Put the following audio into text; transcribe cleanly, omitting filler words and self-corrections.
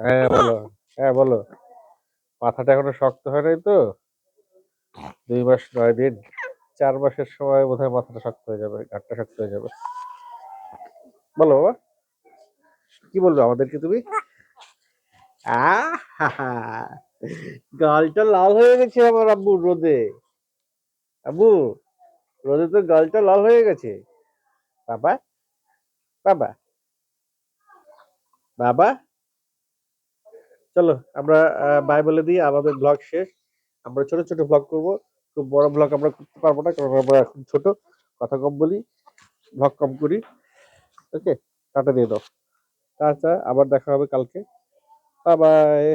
হ্যাঁ বলো, হ্যাঁ বলো। মাথাটা এখনো শক্ত হয় নাই তো, 2 মাস 9 দিন, 4 মাসের সময় বোধহয় মাথাটা শক্ত হয়ে যাবে, ঘাটটা শক্ত হয়ে যাবে। বলো বাবা, কি বলবে আমাদেরকে তুমি? আহা, গালটা লাল হয়ে গেছে আমার আব্বু রোদে। আব্বু, রোদে তো গালটা লাল হয়ে গেছে। বাবা, বাবা, বাবা, চলো আমরা বাই বলে দিই, আমাদের ব্লগ শেষ। আমরা ছোট ছোট ব্লগ করব, খুব বড় ব্লগ আমরা করতে পারবো না, কারণ আমরা এখন ছোট, কথা কম বলি, ব্লগ কম করি। ওকে, টাটা দিয়ে দাও। টাটা, আবার দেখা হবে কালকে। Bye bye.